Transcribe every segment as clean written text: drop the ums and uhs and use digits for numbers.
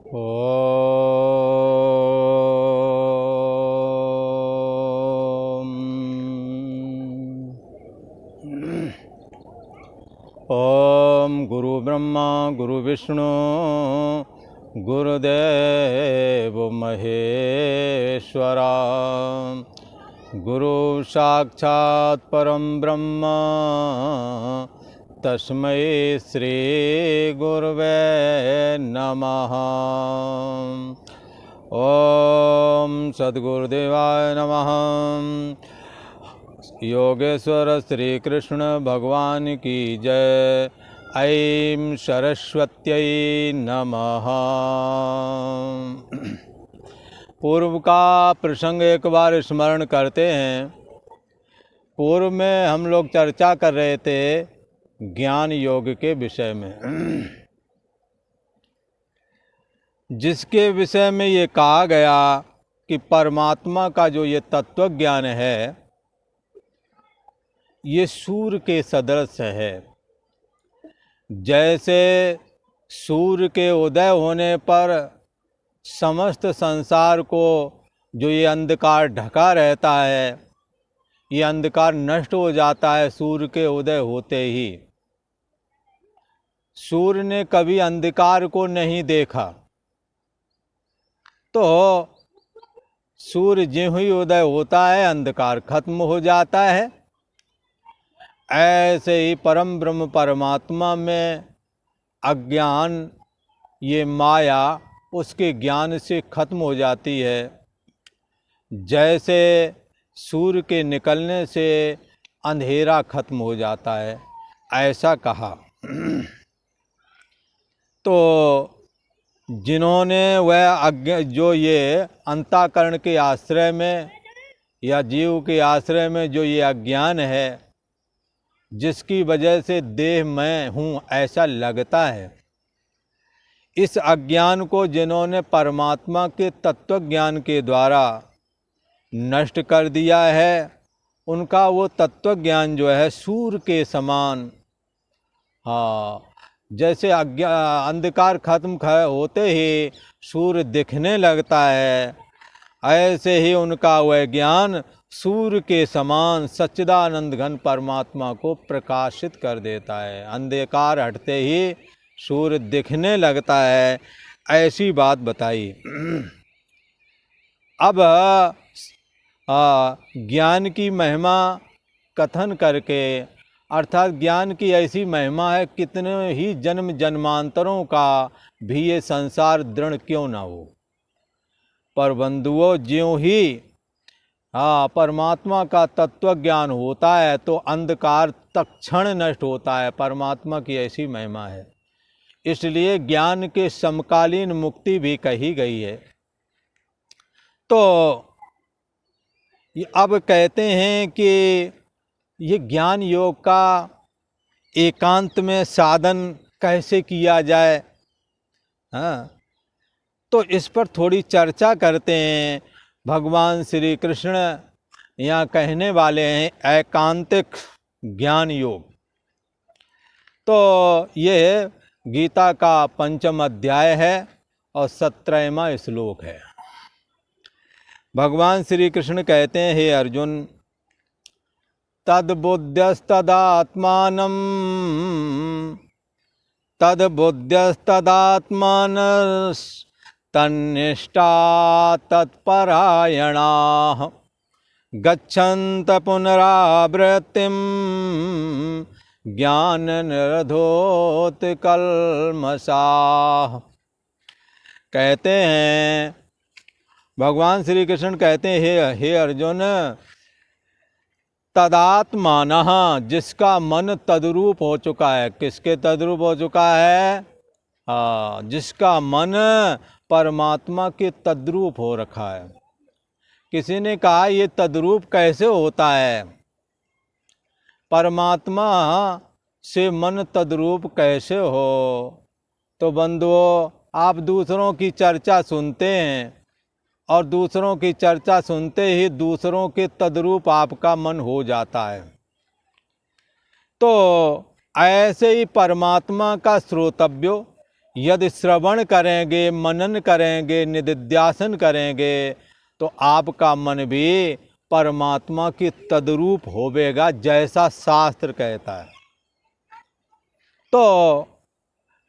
ओम ओम गुरु ब्रह्मा गुरु विष्णु गुरुदेव महेश्वरा गुरु साक्षात् परम ब्रह्म तस्मै श्री गुरवे नमः। ओम सद्गुरुदेवाय नमः। योगेश्वर श्री कृष्ण भगवान की जय। ऐं सरस्वत्यै नमः। पूर्व का प्रसंग एक बार स्मरण करते हैं। पूर्व में हम लोग चर्चा कर रहे थे ज्ञान योग के विषय में, जिसके विषय में ये कहा गया कि परमात्मा का जो ये तत्व ज्ञान है ये सूर्य के सदृश है। जैसे सूर्य के उदय होने पर समस्त संसार को जो ये अंधकार ढका रहता है, ये अंधकार नष्ट हो जाता है सूर्य के उदय होते ही। सूर्य ने कभी अंधकार को नहीं देखा, तो सूर्य ज्यों ही उदय होता है अंधकार खत्म हो जाता है। ऐसे ही परम ब्रह्म परमात्मा में अज्ञान, ये माया उसके ज्ञान से खत्म हो जाती है। जैसे सूर्य के निकलने से अंधेरा खत्म हो जाता है, ऐसा कहा। तो जिन्होंने वह जो ये अंतःकरण के आश्रय में या जीव के आश्रय में जो ये अज्ञान है, जिसकी वजह से देह मैं हूँ ऐसा लगता है, इस अज्ञान को जिन्होंने परमात्मा के तत्व ज्ञान के द्वारा नष्ट कर दिया है, उनका वो तत्व ज्ञान जो है सूर्य के समान, हाँ, जैसे अंधकार खत्म होते ही सूर्य दिखने लगता है, ऐसे ही उनका वह ज्ञान सूर्य के समान सच्चिदानंद घन परमात्मा को प्रकाशित कर देता है। अंधकार हटते ही सूर्य दिखने लगता है, ऐसी बात बताई। अब ज्ञान की महिमा कथन करके, अर्थात ज्ञान की ऐसी महिमा है कितने ही जन्म जन्मांतरों का भी ये संसार दृढ़ क्यों ना हो, पर बंधुओं ज्यों ही परमात्मा का तत्व ज्ञान होता है तो अंधकार तत्क्षण नष्ट होता है। परमात्मा की ऐसी महिमा है, इसलिए ज्ञान के समकालीन मुक्ति भी कही गई है। तो अब कहते हैं कि ये ज्ञान योग का एकांत में साधन कैसे किया जाए, हाँ, तो इस पर थोड़ी चर्चा करते हैं। भगवान श्री कृष्ण यहाँ कहने वाले हैं एकांतिक ज्ञान योग। तो ये गीता का 5वां अध्याय है और 17वां श्लोक है। भगवान श्री कृष्ण कहते हैं, हे अर्जुन, तद्बुद्ध्यस्तदात्मानं तन्निष्ठा तत्परायणाः गच्छन्त पुनरावृत्तिं ज्ञाननिरोधोत्कल्मषाः। कहते हैं, भगवान श्री कृष्ण कहते हैं, हे अर्जुन, तदात्मानः, जिसका मन तद्रूप हो चुका है। किसके तद्रूप हो चुका है? जिसका मन परमात्मा के तद्रूप हो रखा है। किसी ने कहा ये तद्रूप कैसे होता है, परमात्मा से मन तद्रूप कैसे हो? तो बंधुओं, आप दूसरों की चर्चा सुनते हैं और दूसरों की चर्चा सुनते ही दूसरों के तद्रूप आपका मन हो जाता है। तो ऐसे ही परमात्मा का श्रोतव्यो यदि श्रवण करेंगे, मनन करेंगे, निदिध्यासन करेंगे तो आपका मन भी परमात्मा की तद्रूप होवेगा, जैसा शास्त्र कहता है। तो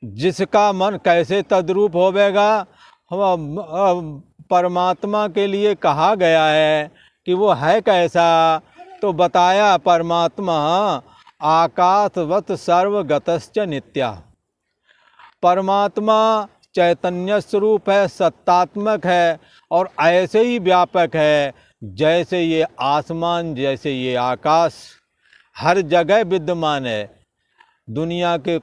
जिसका मन कैसे तद्रूप होवेगा, परमात्मा के लिए कहा गया है कि वो है कैसा, तो बताया परमात्मा आकाशवत सर्वगतश्च नित्या। परमात्मा चैतन्य स्वरूप है, सत्तात्मक है और ऐसे ही व्यापक है जैसे ये आसमान, जैसे ये आकाश हर जगह विद्यमान है। दुनिया के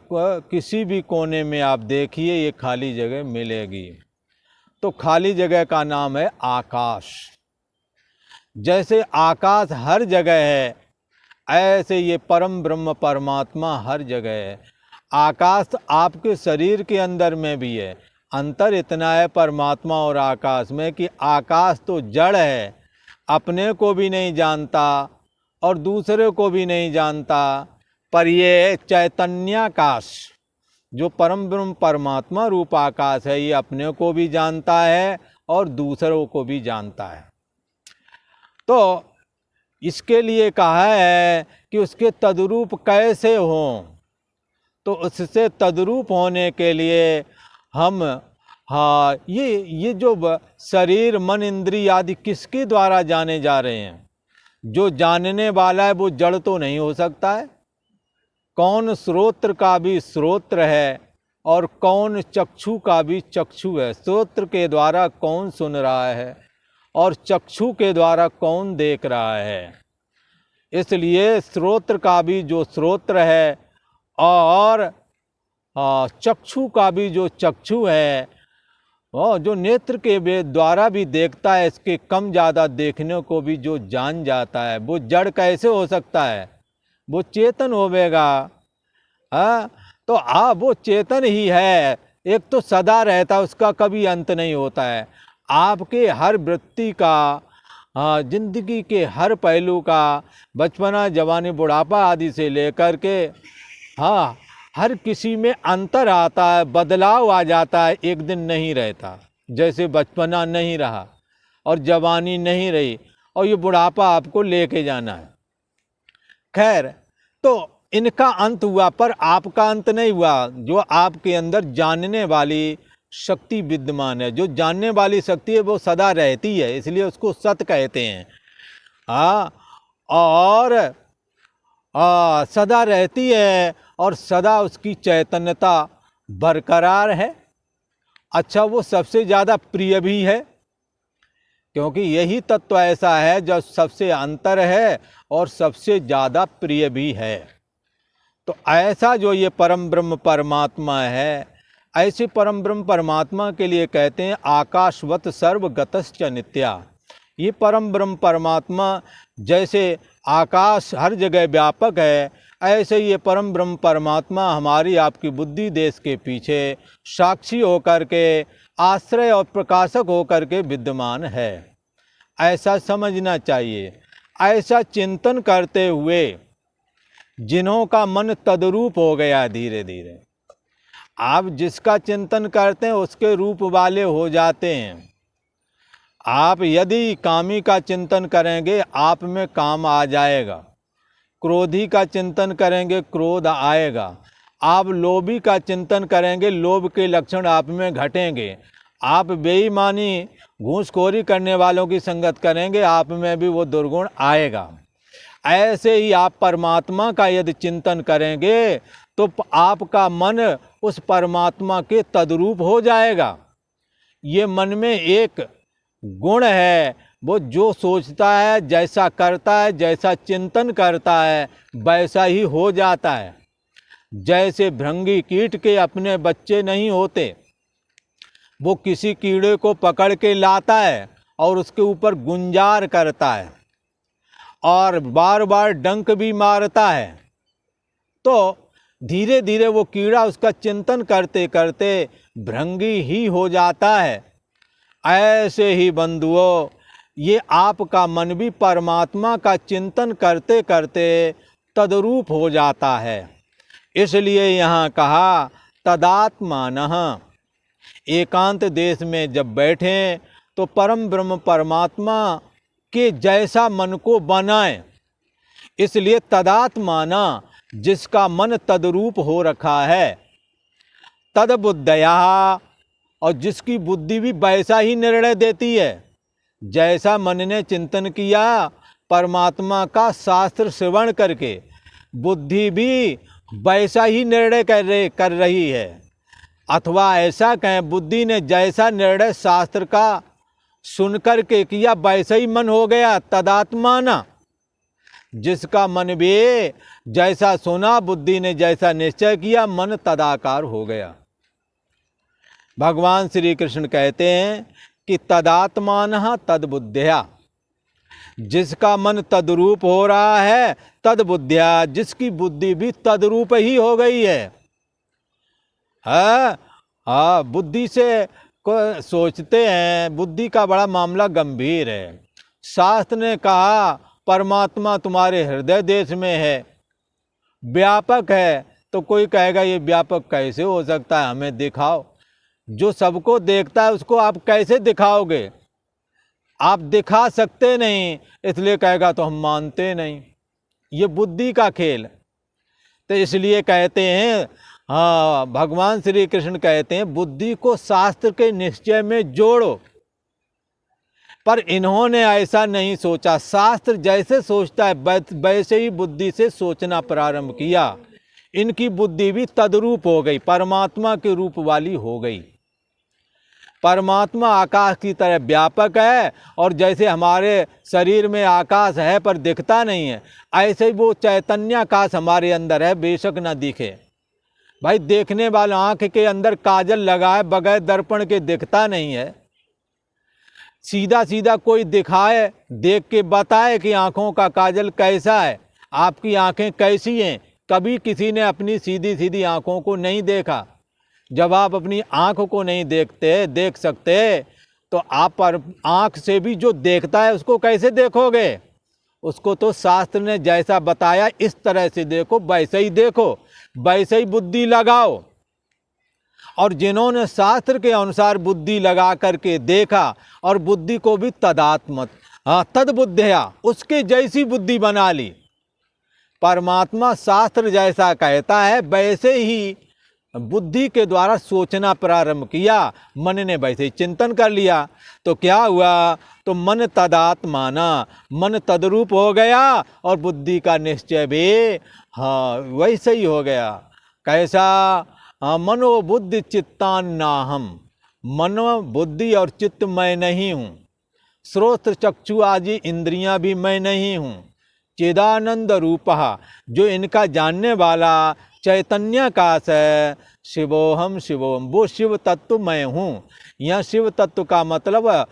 किसी भी कोने में आप देखिए ये खाली जगह मिलेगी, तो खाली जगह का नाम है आकाश। जैसे आकाश हर जगह है, ऐसे ये परम ब्रह्म परमात्मा हर जगह है। आकाश आपके शरीर के अंदर में भी है। अंतर इतना है परमात्मा और आकाश में कि आकाश तो जड़ है, अपने को भी नहीं जानता और दूसरे को भी नहीं जानता, पर ये चैतन्याकाश जो परम ब्रह्म परमात्मा रूप आकाश है, ये अपने को भी जानता है और दूसरों को भी जानता है। तो इसके लिए कहा है कि उसके तद्रूप कैसे हों, तो उससे तद्रूप होने के लिए हम ये जो शरीर मन इंद्रिय आदि किसके द्वारा जाने जा रहे हैं। जो जानने वाला है वो जड़ तो नहीं हो सकता है। कौन श्रोत्र का भी श्रोत्र है और कौन चक्षु का भी चक्षु है। श्रोत्र के द्वारा कौन सुन रहा है और चक्षु के द्वारा कौन देख रहा है। इसलिए श्रोत्र का भी जो श्रोत्र है और चक्षु का भी जो चक्षु है, और जो नेत्र के द्वारा भी देखता है, इसके कम ज़्यादा देखने को भी जो जान जाता है, वो जड़ कैसे हो सकता है, वो चेतन होवेगा। तो वो चेतन ही है। एक तो सदा रहता, उसका कभी अंत नहीं होता है। आपके हर वृत्ति का, जिंदगी के हर पहलू का, बचपना जवानी बुढ़ापा आदि से लेकर के हर किसी में अंतर आता है, बदलाव आ जाता है, एक दिन नहीं रहता। जैसे बचपना नहीं रहा और जवानी नहीं रही और ये बुढ़ापा आपको लेके जाना है। खैर, तो इनका अंत हुआ पर आपका अंत नहीं हुआ। जो आपके अंदर जानने वाली शक्ति विद्यमान है, जो जानने वाली शक्ति है वो सदा रहती है, इसलिए उसको सत कहते हैं। और सदा रहती है और सदा उसकी चैतन्यता बरकरार है। अच्छा, वो सबसे ज़्यादा प्रिय भी है, क्योंकि यही तत्व ऐसा है जो सबसे अंतर है और सबसे ज़्यादा प्रिय भी है। तो ऐसा जो ये परम ब्रह्म परमात्मा है, ऐसे परम ब्रह्म परमात्मा के लिए कहते हैं आकाशवत सर्वगतश्च नित्या। ये परम ब्रह्म परमात्मा जैसे आकाश हर जगह व्यापक है, ऐसे ये परम ब्रह्म परमात्मा हमारी आपकी बुद्धि देश के पीछे साक्षी होकर के, आश्रय और प्रकाशक होकर के विद्यमान है। ऐसा समझना चाहिए। ऐसा चिंतन करते हुए जिन्हों का मन तद्रूप हो गया, धीरे धीरे आप जिसका चिंतन करते हैं उसके रूप वाले हो जाते हैं। आप यदि कामी का चिंतन करेंगे, आप में काम आ जाएगा। क्रोधी का चिंतन करेंगे, क्रोध आएगा। आप लोभी का चिंतन करेंगे, लोभ के लक्षण आप में घटेंगे। आप बेईमानी घूसखोरी करने वालों की संगत करेंगे, आप में भी वो दुर्गुण आएगा। ऐसे ही आप परमात्मा का यदि चिंतन करेंगे तो आपका मन उस परमात्मा के तद्रूप हो जाएगा। ये मन में एक गुण है, वो जो सोचता है, जैसा करता है, जैसा चिंतन करता है, वैसा ही हो जाता है। जैसे भृंगी कीट के अपने बच्चे नहीं होते, वो किसी कीड़े को पकड़ के लाता है और उसके ऊपर गुंजार करता है और बार बार डंक भी मारता है, तो धीरे धीरे वो कीड़ा उसका चिंतन करते करते भृंगी ही हो जाता है। ऐसे ही बंधुओं, ये आपका मन भी परमात्मा का चिंतन करते करते तद्रूप हो जाता है। इसलिए यहाँ कहा तदात्मानः, एकांत देश में जब बैठें तो परम ब्रह्म परमात्मा के जैसा मन को बनाएं। इसलिए तदात्माना, जिसका मन तदरूप हो रखा है, तदबुद्धया, और जिसकी बुद्धि भी वैसा ही निर्णय देती है जैसा मन ने चिंतन किया परमात्मा का शास्त्र श्रवण करके, बुद्धि भी वैसा ही निर्णय कर रही है। अथवा ऐसा कहें, बुद्धि ने जैसा निर्णय शास्त्र का सुन कर के किया वैसा ही मन हो गया। तदात्माना, जिसका मन भी जैसा सुना, बुद्धि ने जैसा निश्चय किया, मन तदाकार हो गया। भगवान श्री कृष्ण कहते हैं कि तदात्मानः तद्बुद्ध्या, जिसका मन तद्रूप हो रहा है, तद्बुद्ध्या, जिसकी बुद्धि भी तद्रूप ही हो गई है। बुद्धि से को सोचते हैं, बुद्धि का बड़ा मामला गंभीर है। शास्त्र ने कहा परमात्मा तुम्हारे हृदय देश में है, व्यापक है, तो कोई कहेगा ये व्यापक कैसे हो सकता है, हमें दिखाओ। जो सबको देखता है उसको आप कैसे दिखाओगे? आप दिखा सकते नहीं, इसलिए कहेगा तो हम मानते नहीं। ये बुद्धि का खेल। तो इसलिए कहते हैं, भगवान श्री कृष्ण कहते हैं बुद्धि को शास्त्र के निश्चय में जोड़ो। पर इन्होंने ऐसा नहीं सोचा। शास्त्र जैसे सोचता है वैसे ही बुद्धि से सोचना प्रारंभ किया। इनकी बुद्धि भी तद्रूप हो गई, परमात्मा के रूप वाली हो गई। परमात्मा आकाश की तरह व्यापक है, और जैसे हमारे शरीर में आकाश है पर दिखता नहीं है, ऐसे ही वो चैतन्य आकाश हमारे अंदर है, बेशक ना दिखे। भाई देखने वाला आंख के अंदर काजल लगाए बगैर दर्पण के दिखता नहीं है। सीधा सीधा कोई दिखाए, देख के बताए कि आंखों का काजल कैसा है, आपकी आंखें कैसी हैं। कभी किसी ने अपनी सीधी सीधी आंखों को नहीं देखा। जब आप अपनी आंख को नहीं देख सकते, तो आप पर आंख से भी जो देखता है उसको कैसे देखोगे? उसको तो शास्त्र ने जैसा बताया इस तरह से देखो, वैसे ही देखो, वैसे ही बुद्धि लगाओ। और जिन्होंने शास्त्र के अनुसार बुद्धि लगा करके देखा और बुद्धि को भी तद्बुद्धया, उसके जैसी बुद्धि बना ली। परमात्मा शास्त्र जैसा कहता है वैसे ही बुद्धि के द्वारा सोचना प्रारंभ किया, मन ने वैसे ही चिंतन कर लिया। तो क्या हुआ? तो मन तदात्माना, मन तद्रूप हो गया और बुद्धि का निश्चय भी वैसे ही हो गया। कैसा? मनो बुद्धि चित्तान्नाहम, मनो बुद्धि और चित्त मैं नहीं हूँ, श्रोत्र चक्षु आदि इंद्रियां भी मैं नहीं हूँ। चिदानंद रूपः, जो इनका जानने वाला चैतन्याकाश है, शिवोहम शिवोहम, वो शिव तत्व मैं हूँ। यह शिव तत्व का मतलब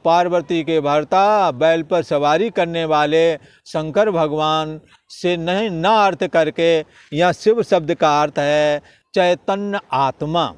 पार्वती के भर्ता, बैल पर सवारी करने वाले शंकर भगवान से नहीं न अर्थ करके यह शिव शब्द का अर्थ है चैतन्य आत्मा।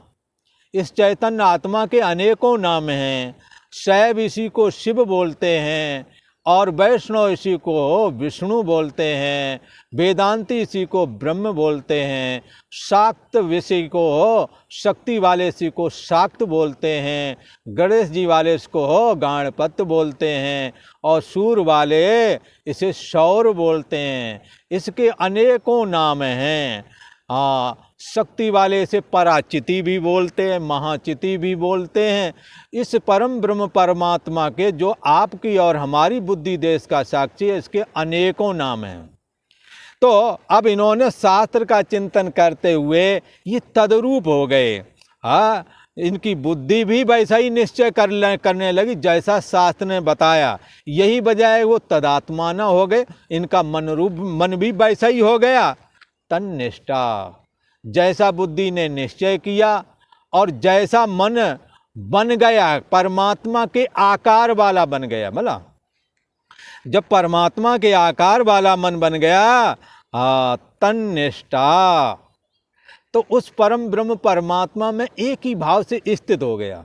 इस चैतन्य आत्मा के अनेकों नाम हैं। शैव इसी को शिव बोलते हैं, और वैष्णव इसी को विष्णु बोलते हैं, वेदांती इसी को ब्रह्म बोलते हैं, शाक्त इसी को शक्ति वाले इसी को शाक्त बोलते हैं, गणेश जी वाले इसको गणपत बोलते हैं, और सूर वाले इसे शौर बोलते हैं। इसके अनेकों नाम हैं। शक्ति वाले से पराचिति भी बोलते हैं, महाचिति भी बोलते हैं। इस परम ब्रह्म परमात्मा के जो आपकी और हमारी बुद्धि देश का साक्षी है, इसके अनेकों नाम हैं। तो अब इन्होंने शास्त्र का चिंतन करते हुए ये तद्रूप हो गए। इनकी बुद्धि भी वैसा ही निश्चय करने लगी जैसा शास्त्र ने बताया। यही वजह है वो तदात्माना हो गए। इनका मन भी वैसा ही हो गया। तन्निष्ठा, जैसा बुद्धि ने निश्चय किया और जैसा मन बन गया, परमात्मा के आकार वाला बन गया। भला जब परमात्मा के आकार वाला मन बन गया, तन्निष्ठा, तो उस परम ब्रह्म परमात्मा में एक ही भाव से स्थित हो गया।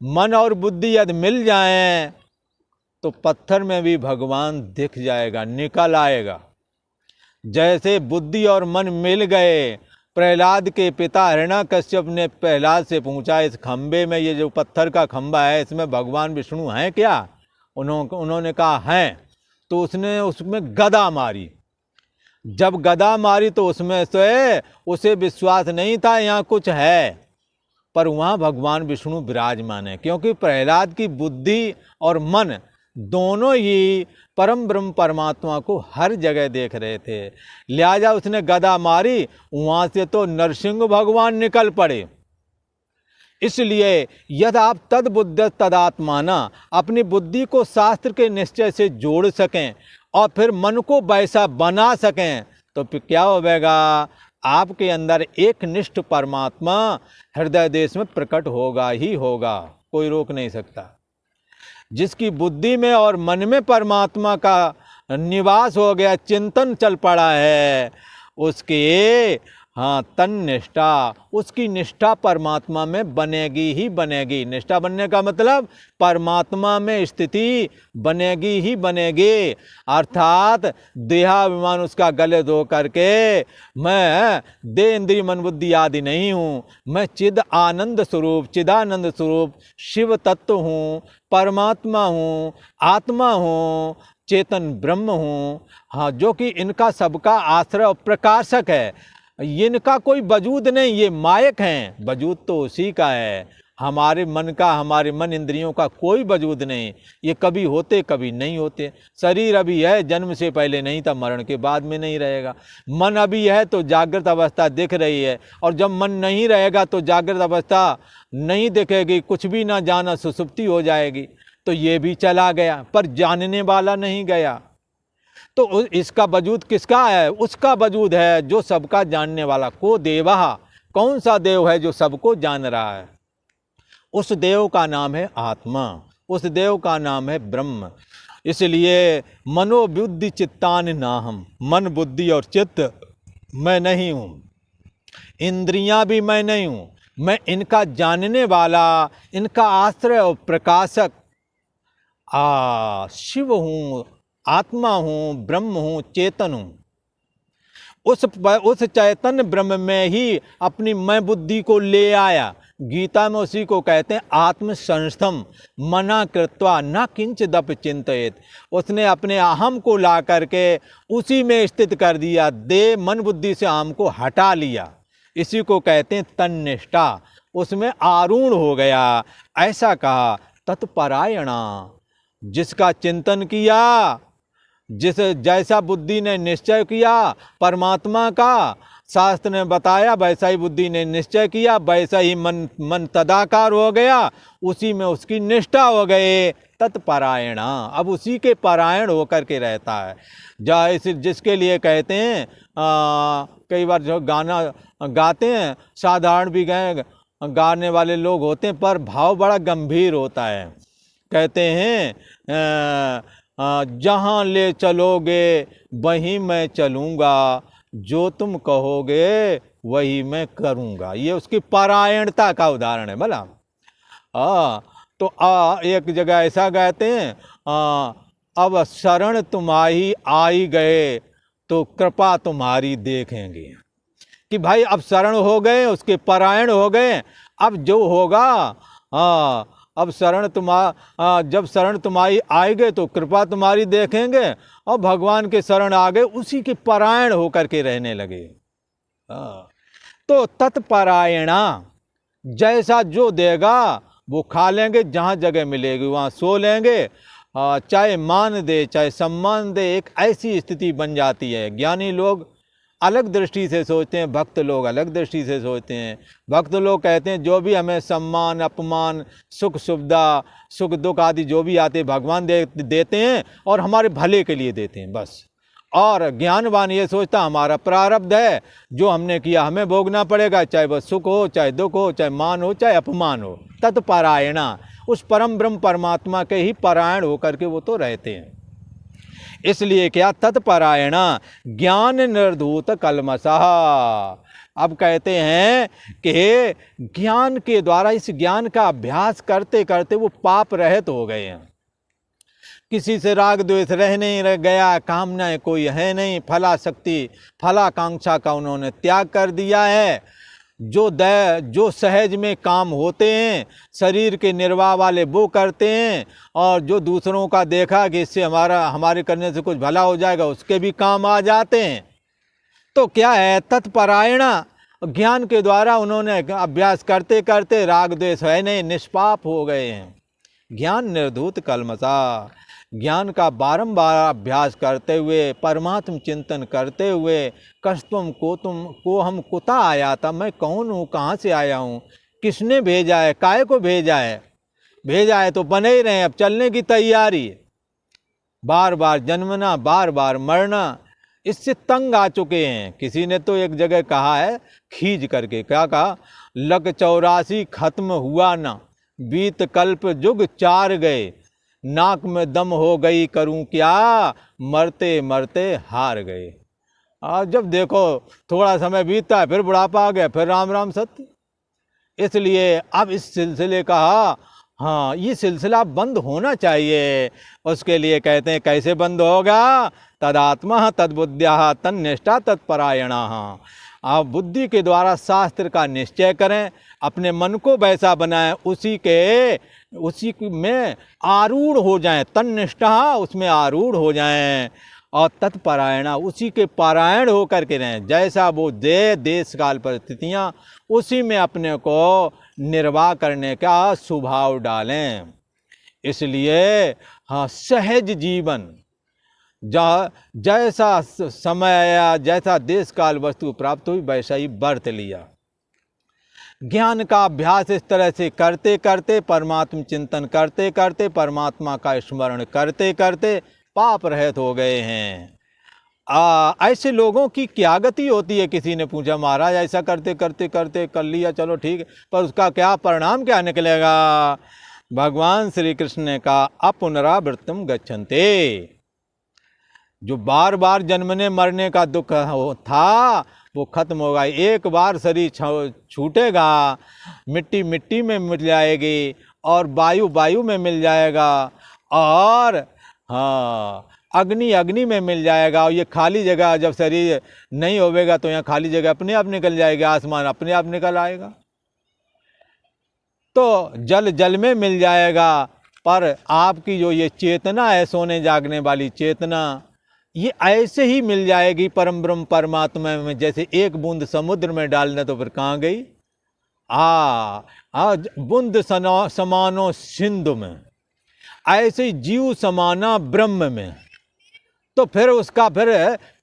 मन और बुद्धि यदि मिल जाएं तो पत्थर में भी भगवान दिख जाएगा, निकल आएगा। जैसे बुद्धि और मन मिल गए प्रहलाद के पिता हिरण्याकश्यप ने प्रहलाद से पूछा, इस खंबे में, ये जो पत्थर का खंबा है, इसमें भगवान विष्णु हैं क्या? उन्होंने कहा हैं। तो उसने उसमें गदा मारी। जब गदा मारी तो उसमें से उसे विश्वास नहीं था यहाँ कुछ है, पर वहाँ भगवान विष्णु विराजमान है, क्योंकि प्रहलाद की बुद्धि और मन दोनों ही परम ब्रह्म परमात्मा को हर जगह देख रहे थे। लिहाजा उसने गदा मारी, वहाँ से तो नरसिंह भगवान निकल पड़े। इसलिए यदि आप तद्बुद्ध तदात्माना, अपनी बुद्धि को शास्त्र के निश्चय से जोड़ सकें और फिर मन को वैसा बना सकें, तो फिर क्या होगा? आपके अंदर एक निष्ठ परमात्मा हृदय देश में प्रकट होगा ही होगा, कोई रोक नहीं सकता। जिसकी बुद्धि में और मन में परमात्मा का निवास हो गया, चिंतन चल पड़ा है, उसके तन निष्ठा, उसकी निष्ठा परमात्मा में बनेगी ही बनेगी। निष्ठा बनने का मतलब परमात्मा में स्थिति बनेगी ही बनेगी। अर्थात देहाभिमान उसका गले धो करके मैं देह इंद्रिय मन बुद्धि आदि नहीं हूँ, मैं चिद आनंद स्वरूप, चिदानंद स्वरूप शिव तत्व हूँ, परमात्मा हूँ, आत्मा हूँ, चेतन ब्रह्म हूँ। जो कि इनका सबका आश्रय और प्रकाशक है। इनका कोई वजूद नहीं, ये मायक हैं, वजूद तो उसी का है। हमारे मन का, हमारे मन इंद्रियों का कोई वजूद नहीं। ये कभी होते कभी नहीं होते। शरीर अभी है, जन्म से पहले नहीं था, मरण के बाद में नहीं रहेगा। मन अभी है तो जागृत अवस्था दिख रही है, और जब मन नहीं रहेगा तो जागृत अवस्था नहीं दिखेगी, कुछ भी ना जाना, सुसुप्ति हो जाएगी। तो ये भी चला गया, पर जानने वाला नहीं गया। तो इसका वजूद किसका है? उसका वजूद है जो सबका जानने वाला। को देवः, कौन सा देव है जो सबको जान रहा है? उस देव का नाम है आत्मा, उस देव का नाम है ब्रह्म। इसलिए मनोबुद्धि चित्तान नाहम, मन बुद्धि और चित्त मैं नहीं हूँ, इंद्रियां भी मैं नहीं हूँ, मैं इनका जानने वाला, इनका आश्रय और प्रकाशक शिव हूँ, आत्मा हूँ, ब्रह्म हूँ, चेतन हूँ। उस चैतन्य ब्रह्म में ही अपनी मैं बुद्धि को ले आया। गीता में उसी को कहते हैं आत्म संस्थम मना कृत्वा न किंचिदपि चिंतयेत। उसने अपने अहम को ला करके उसी में स्थित कर दिया, दे मन बुद्धि से अहम को हटा लिया। इसी को कहते हैं तन्निष्ठा, उसमें आरूढ़ हो गया। ऐसा कहा तत्परायणा, जिसका चिंतन किया, जिस जैसा बुद्धि ने निश्चय किया परमात्मा का, शास्त्र ने बताया वैसा ही बुद्धि ने निश्चय किया, वैसा ही मन तदाकार हो गया, उसी में उसकी निष्ठा हो गए। तत्परायणा, अब उसी के परायण होकर के रहता है। जिसके लिए कहते हैं कई बार जो गाना गाते हैं, साधारण भी गाने वाले लोग होते हैं, पर भाव बड़ा गंभीर होता है। कहते हैं जहाँ ले चलोगे वहीं मैं चलूँगा, जो तुम कहोगे वही मैं करूँगा। ये उसकी परायणता का उदाहरण है। भला तो एक जगह ऐसा कहते हैं अब शरण तुम्हारी आई गए तो कृपा तुम्हारी देखेंगे। कि भाई अब शरण हो गए, उसके परायण हो गए, अब जो होगा अब जब शरण तुम्हारी आएंगे तो कृपा तुम्हारी देखेंगे, और भगवान के शरण आ गए, उसी के परायण होकर के रहने लगे। तो तत्परायणा, जैसा जो देगा वो खा लेंगे, जहाँ जगह मिलेगी वहाँ सो लेंगे, चाहे मान दे चाहे सम्मान दे, एक ऐसी स्थिति बन जाती है। ज्ञानी लोग अलग दृष्टि से सोचते हैं, भक्त लोग अलग दृष्टि से सोचते हैं। भक्त लोग कहते हैं जो भी हमें सम्मान अपमान सुख सुविधा सुख दुख आदि जो भी आते भगवान देते हैं और हमारे भले के लिए देते हैं बस। और ज्ञानवान ये सोचता हमारा प्रारब्ध है, जो हमने किया हमें भोगना पड़ेगा, चाहे वह सुख हो चाहे दुख हो, चाहे मान हो चाहे अपमान हो। तत्परायणा, उस परम ब्रह्म परमात्मा के ही परायण होकर के वो तो रहते हैं। इसलिए क्या तत्परायणा ज्ञान निर्धूत कलमशः। अब कहते हैं कि ज्ञान के द्वारा, इस ज्ञान का अभ्यास करते करते वो पाप रहित हो गए हैं। किसी से राग द्वेष रह नहीं रह गया, कामनाएं कोई है नहीं, फलाशक्ति फलाकांक्षा का उन्होंने त्याग कर दिया है। जो सहज में काम होते हैं शरीर के निर्वाह वाले वो करते हैं, और जो दूसरों का देखा कि इससे हमारे करने से कुछ भला हो जाएगा उसके भी काम आ जाते हैं। तो क्या है, तत्परायणा ज्ञान के द्वारा उन्होंने अभ्यास करते करते राग द्वेष है नहीं, निष्पाप हो गए हैं। ज्ञान निर्धूत कलमसा, ज्ञान का बारंबार अभ्यास करते हुए, परमात्म चिंतन करते हुए, कस्तम को हम कुता आया था, मैं कौन हूँ, कहाँ से आया हूँ, किसने भेजा है, काहे को भेजा है तो बने ही रहे, अब चलने की तैयारी। बार बार जन्मना, बार बार मरना, इससे तंग आ चुके हैं। किसी ने तो एक जगह कहा है खींच करके, क्या कहा, लग 84 खत्म हुआ ना, बीत कल्प जुग 4 गए, नाक में दम हो गई करूं क्या, मरते मरते हार गए। और जब देखो थोड़ा समय बीतता है फिर बुढ़ापा आ गया, फिर राम राम सत्य। इसलिए अब इस सिलसिले का, हाँ, ये सिलसिला बंद होना चाहिए। उसके लिए कहते हैं कैसे बंद होगा, तदात्मा तद्बुद्ध्या तन्निष्ठा तत्परायणा। आप बुद्धि के द्वारा शास्त्र का निश्चय करें, अपने मन को वैसा बनाएं, उसी में आरूढ़ हो जाएं, तन्निष्ठा उसमें आरूढ़ हो जाएं, और तत्परायणा उसी के पारायण होकर के रहें। जैसा वो देश काल परिस्थितियाँ, उसी में अपने को निर्वाह करने का स्वभाव डालें। इसलिए हाँ, सहज जीवन, जैसा समय आया, जैसा देश काल वस्तु प्राप्त हुई, वैसा ही बरत लिया। ज्ञान का अभ्यास इस तरह से करते करते, परमात्म चिंतन करते करते, परमात्मा का स्मरण करते करते पाप रहित हो गए हैं। ऐसे लोगों की क्या गति होती है? किसी ने पूछा, महाराज ऐसा करते करते करते कर लिया, चलो ठीक है, पर उसका क्या परिणाम क्या निकलेगा? भगवान श्री कृष्ण ने कहा, अपुनरावृत्तम गच्छन्ते। जो बार बार जन्मने मरने का दुख था वो खत्म होगा। एक बार शरीर छूटेगा, मिट्टी मिट्टी में मिल जाएगी, और वायु वायु में मिल जाएगा, और हाँ, अग्नि अग्नि में मिल जाएगा। और ये खाली जगह जब शरीर नहीं होवेगा तो यहाँ खाली जगह अपने आप निकल जाएगी, आसमान अपने आप निकल आएगा, तो जल जल में मिल जाएगा। पर आपकी जो ये चेतना है, सोने जागने वाली चेतना, ये ऐसे ही मिल जाएगी परम ब्रह्म परमात्मा में। जैसे एक बूंद समुद्र में डालना तो फिर कहाँ गई? बूंद समानो सिंधु में, ऐसे ही जीव समाना ब्रह्म में। तो फिर उसका फिर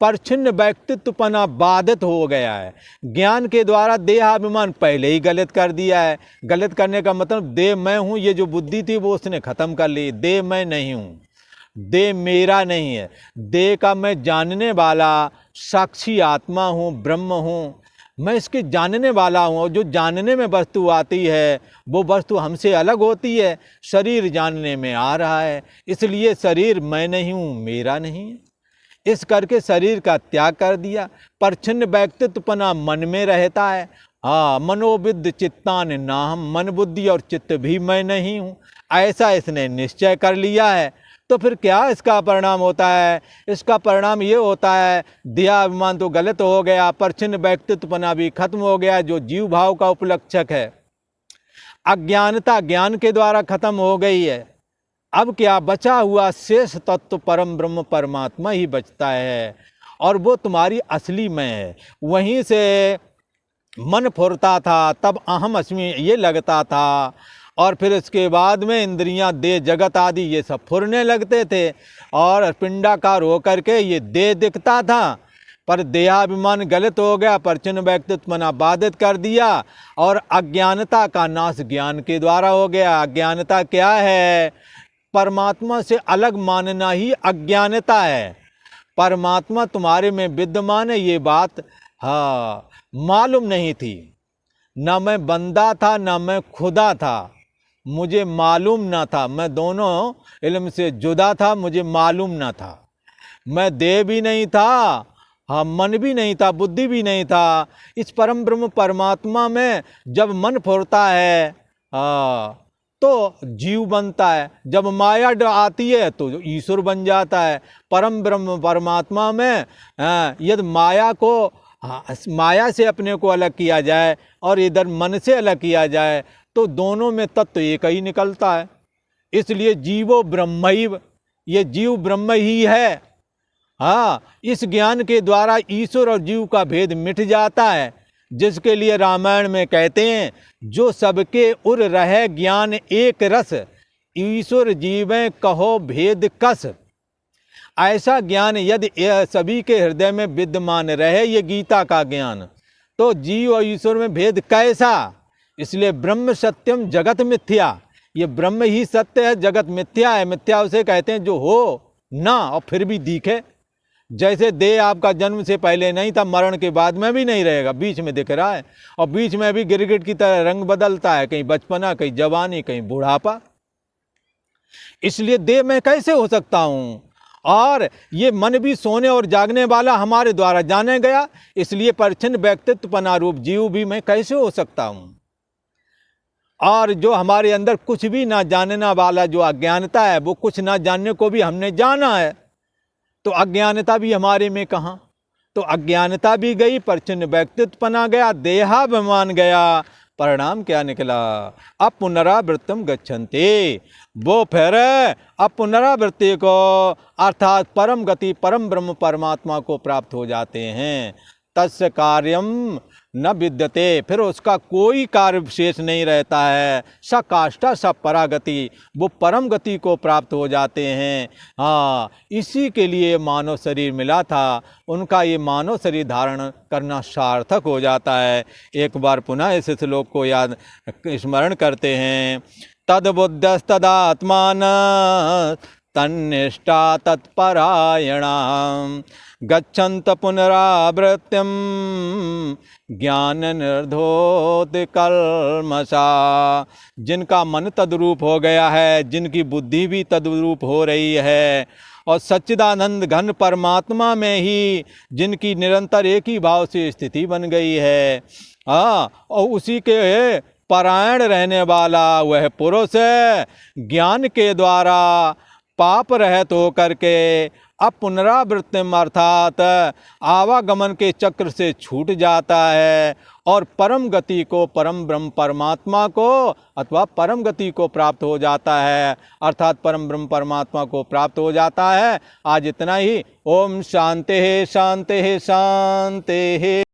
परछिन्न व्यक्तित्वपना बाधित हो गया है। ज्ञान के द्वारा देहाभिमान पहले ही गलत कर दिया है। गलत करने का मतलब देह मैं हूँ, ये जो बुद्धि थी वो उसने खत्म कर ली। देह मैं नहीं हूँ, देह मेरा नहीं है। देह का मैं जानने वाला साक्षी आत्मा हूँ, ब्रह्म हूँ, मैं इसके जानने वाला हूँ। और जो जानने में वस्तु आती है वो वस्तु हमसे अलग होती है। शरीर जानने में आ रहा है, इसलिए शरीर मैं नहीं हूँ, मेरा नहीं है। इस करके शरीर का त्याग कर दिया। परछिन्न व्यक्तित्वपना मन में रहता है। मनोविद चित्तान नाहम, मन बुद्धि और चित्त भी मैं नहीं हूँ, ऐसा इसने निश्चय कर लिया है। तो फिर क्या इसका परिणाम होता है? इसका परिणाम ये होता है, देहाभिमान तो गलत हो गया, परछिन्न व्यक्तित्वपना भी खत्म हो गया, जो जीव भाव का उपलक्षक है। अज्ञानता ज्ञान के द्वारा खत्म हो गई है। अब क्या बचा हुआ? शेष तत्व परम ब्रह्म परमात्मा ही बचता है, और वो तुम्हारी असली मैं है। वहीं से मन फुरता था, तब अहम अस्मि ये लगता था, और फिर इसके बाद में इंद्रियां, देह, जगत आदि ये सब फुरने लगते थे, और पिंडाकार होकर के ये देह दिखता था। पर देहाभिमान गलत हो गया, परछिन्न व्यक्तित्वपना बाधित कर दिया, और अज्ञानता का नाश ज्ञान के द्वारा हो गया। अज्ञानता क्या है? परमात्मा से अलग मानना ही अज्ञानता है। परमात्मा तुम्हारे में विद्यमान है, ये बात मालूम नहीं थी। ना मैं बंदा था, ना मैं खुदा था, मुझे मालूम ना था। मैं दोनों इल्म से जुदा था, मुझे मालूम ना था। मैं देह भी नहीं था, मन भी नहीं था, बुद्धि भी नहीं था। इस परम ब्रह्म परमात्मा में जब मन फुरता है, तो जीव बनता है, जब माया आती है तो ईश्वर बन जाता है। परम ब्रह्म परमात्मा में यदि माया को माया से अपने को अलग किया जाए और इधर मन से अलग किया जाए तो दोनों में तत्व एक ही निकलता है। इसलिए जीवो ब्रह्मैव, ये जीव ब्रह्म ही है। हाँ, इस ज्ञान के द्वारा ईश्वर और जीव का भेद मिट जाता है, जिसके लिए रामायण में कहते हैं जो सबके उर रहे ज्ञान एक रस, ईश्वर जीवें कहो भेद कस। ऐसा ज्ञान यदि सभी के हृदय में विद्यमान रहे, ये गीता का ज्ञान, तो जीव और ईश्वर में भेद कैसा। इसलिए ब्रह्म सत्यम जगत मिथ्या, ये ब्रह्म ही सत्य है, जगत मिथ्या है। मिथ्या उसे कहते हैं जो हो ना और फिर भी दिखे। जैसे देह आपका जन्म से पहले नहीं था, मरण के बाद में भी नहीं रहेगा, बीच में दिख रहा है, और बीच में भी गिरगिट की तरह रंग बदलता है, कहीं बचपना, कहीं जवानी, कहीं बुढ़ापा। इसलिए देह में कैसे हो सकता हूँ, और ये मन भी सोने और जागने वाला हमारे द्वारा जाने गया, इसलिए परिच्छिन्न व्यक्तित्व पनारूप जीव भी मैं कैसे हो सकता हूँ। और जो हमारे अंदर कुछ भी ना जानना वाला जो अज्ञानता है, वो कुछ ना जानने को भी हमने जाना है, तो अज्ञानता भी हमारे में कहाँ। तो अज्ञानता भी गई, परिच्छिन्न व्यक्तित्व पना गया, देहाभिमान गया, परिणाम क्या निकला, अब पुनरावृत्तम गच्छन्ते, वो फिर अब पुनरावृत्ति को अर्थात परम गति परम ब्रह्म परमात्मा को प्राप्त हो जाते हैं। तस्य कार्यम न विद्यते, फिर उसका कोई कार्य विशेष नहीं रहता है। स काष्ठा स परागति, वो परम गति को प्राप्त हो जाते हैं। हाँ, इसी के लिए मानव शरीर मिला था, उनका ये मानव शरीर धारण करना सार्थक हो जाता है। एक बार पुनः इस श्लोक को याद स्मरण करते हैं। तद्बुद्धस्तदात्मान तन्निष्ठा तत्परायणा गच्छन्त पुनरावृत्तिम ज्ञान निर्धोत कल्मषा। जिनका मन तद्रूप हो गया है, जिनकी बुद्धि भी तद्रूप हो रही है, और सच्चिदानंद घन परमात्मा में ही जिनकी निरंतर एक ही भाव से स्थिति बन गई है, और उसी के परायण रहने वाला वह पुरुष ज्ञान के द्वारा पाप रहित होकर के अब पुनरावृत्ति अर्थात आवागमन के चक्र से छूट जाता है और परम गति को, परम ब्रह्म परमात्मा को अथवा परम गति को प्राप्त हो जाता है, अर्थात परम ब्रह्म परमात्मा को प्राप्त हो जाता है। आज इतना ही। ओम शांति शांति शांति।